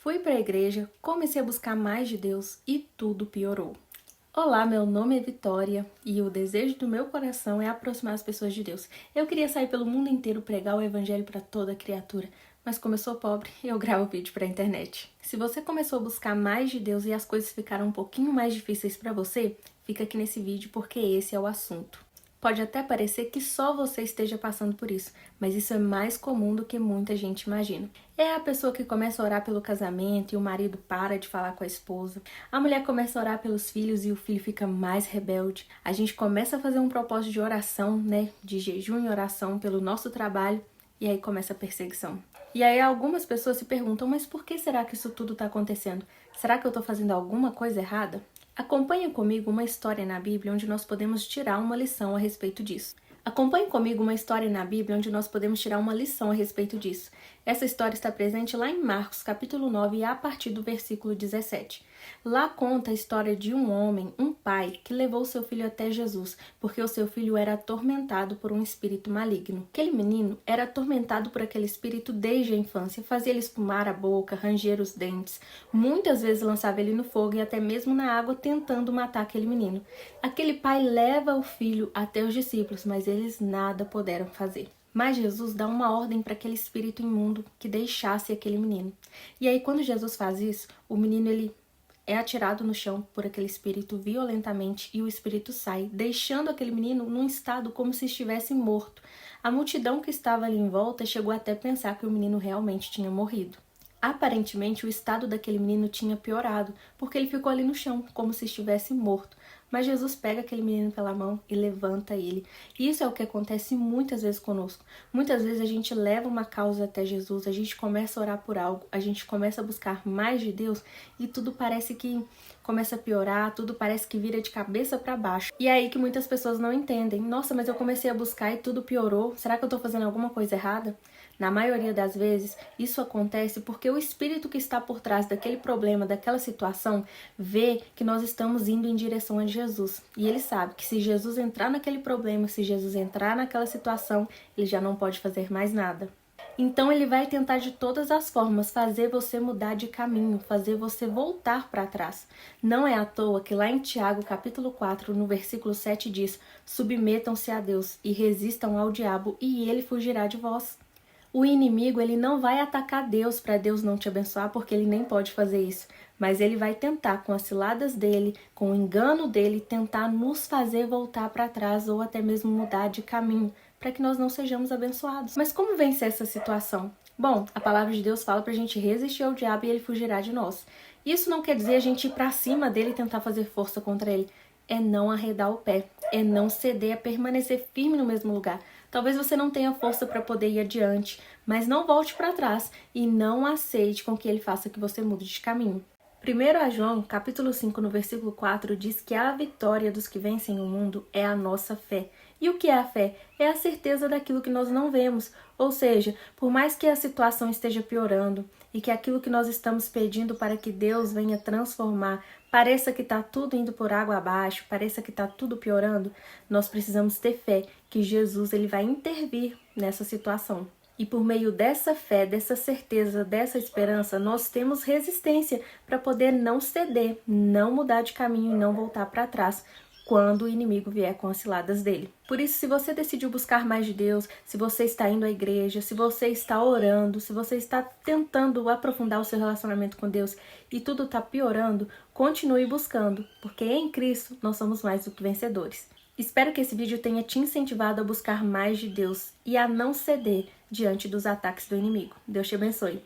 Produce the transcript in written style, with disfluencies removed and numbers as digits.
Fui para a igreja, comecei a buscar mais de Deus e tudo piorou. Olá, meu nome é Vitória e o desejo do meu coração é aproximar as pessoas de Deus. Eu queria sair pelo mundo inteiro pregar o evangelho para toda criatura, mas como eu sou pobre, eu gravo vídeo para a internet. Se você começou a buscar mais de Deus e as coisas ficaram um pouquinho mais difíceis para você, fica aqui nesse vídeo porque esse é o assunto. Pode até parecer que só você esteja passando por isso, mas isso é mais comum do que muita gente imagina. É a pessoa que começa a orar pelo casamento e o marido para de falar com a esposa. A mulher começa a orar pelos filhos e o filho fica mais rebelde. A gente começa a fazer um propósito de oração, de jejum e oração pelo nosso trabalho, e aí começa a perseguição. E aí algumas pessoas se perguntam, mas por que será que isso tudo está acontecendo? Será que eu estou fazendo alguma coisa errada? Acompanhe comigo uma história na Bíblia onde nós podemos tirar uma lição a respeito disso. Acompanhe comigo uma história na Bíblia onde nós podemos tirar uma lição a respeito disso. Essa história está presente lá em Marcos, capítulo 9, a partir do versículo 17. Lá conta a história de um homem, um pai, que levou seu filho até Jesus, porque o seu filho era atormentado por um espírito maligno. Aquele menino era atormentado por aquele espírito desde a infância, fazia ele espumar a boca, ranger os dentes, muitas vezes lançava ele no fogo e até mesmo na água tentando matar aquele menino. Aquele pai leva o filho até os discípulos, mas eles nada puderam fazer. Mas Jesus dá uma ordem para aquele espírito imundo que deixasse aquele menino. E aí quando Jesus faz isso, o menino ele é atirado no chão por aquele espírito violentamente e o espírito sai, deixando aquele menino num estado como se estivesse morto. A multidão que estava ali em volta chegou até a pensar que o menino realmente tinha morrido. Aparentemente, o estado daquele menino tinha piorado, porque ele ficou ali no chão, como se estivesse morto. Mas Jesus pega aquele menino pela mão e levanta ele. E isso é o que acontece muitas vezes conosco. Muitas vezes a gente leva uma causa até Jesus, a gente começa a orar por algo, a gente começa a buscar mais de Deus e tudo parece que começa a piorar, tudo parece que vira de cabeça para baixo. E é aí que muitas pessoas não entendem. Nossa, mas eu comecei a buscar e tudo piorou. Será que eu estou fazendo alguma coisa errada? Na maioria das vezes, isso acontece porque o espírito que está por trás daquele problema, daquela situação, vê que nós estamos indo em direção a Jesus. E ele sabe que se Jesus entrar naquele problema, se Jesus entrar naquela situação, ele já não pode fazer mais nada. Então ele vai tentar de todas as formas fazer você mudar de caminho, fazer você voltar para trás. Não é à toa que lá em Tiago, capítulo 4, no versículo 7 diz: submetam-se a Deus e resistam ao diabo e ele fugirá de vós. O inimigo ele não vai atacar Deus para Deus não te abençoar, porque ele nem pode fazer isso. Mas ele vai tentar, com as ciladas dele, com o engano dele, tentar nos fazer voltar para trás ou até mesmo mudar de caminho, para que nós não sejamos abençoados. Mas como vencer essa situação? Bom, a palavra de Deus fala para a gente resistir ao diabo e ele fugirá de nós. Isso não quer dizer a gente ir para cima dele e tentar fazer força contra ele. É não arredar o pé, é não ceder, é permanecer firme no mesmo lugar. Talvez você não tenha força para poder ir adiante, mas não volte para trás e não aceite com que ele faça que você mude de caminho. 1 João, capítulo 5, no versículo 4, diz que a vitória dos que vencem o mundo é a nossa fé. E o que é a fé? É a certeza daquilo que nós não vemos. Ou seja, por mais que a situação esteja piorando e que aquilo que nós estamos pedindo para que Deus venha transformar, pareça que está tudo indo por água abaixo, pareça que está tudo piorando, nós precisamos ter fé que Jesus ele vai intervir nessa situação. E por meio dessa fé, dessa certeza, dessa esperança, nós temos resistência para poder não ceder, não mudar de caminho e não voltar para trás quando o inimigo vier com as ciladas dele. Por isso, se você decidiu buscar mais de Deus, se você está indo à igreja, se você está orando, se você está tentando aprofundar o seu relacionamento com Deus e tudo está piorando, continue buscando, porque em Cristo nós somos mais do que vencedores. Espero que esse vídeo tenha te incentivado a buscar mais de Deus e a não ceder diante dos ataques do inimigo. Deus te abençoe.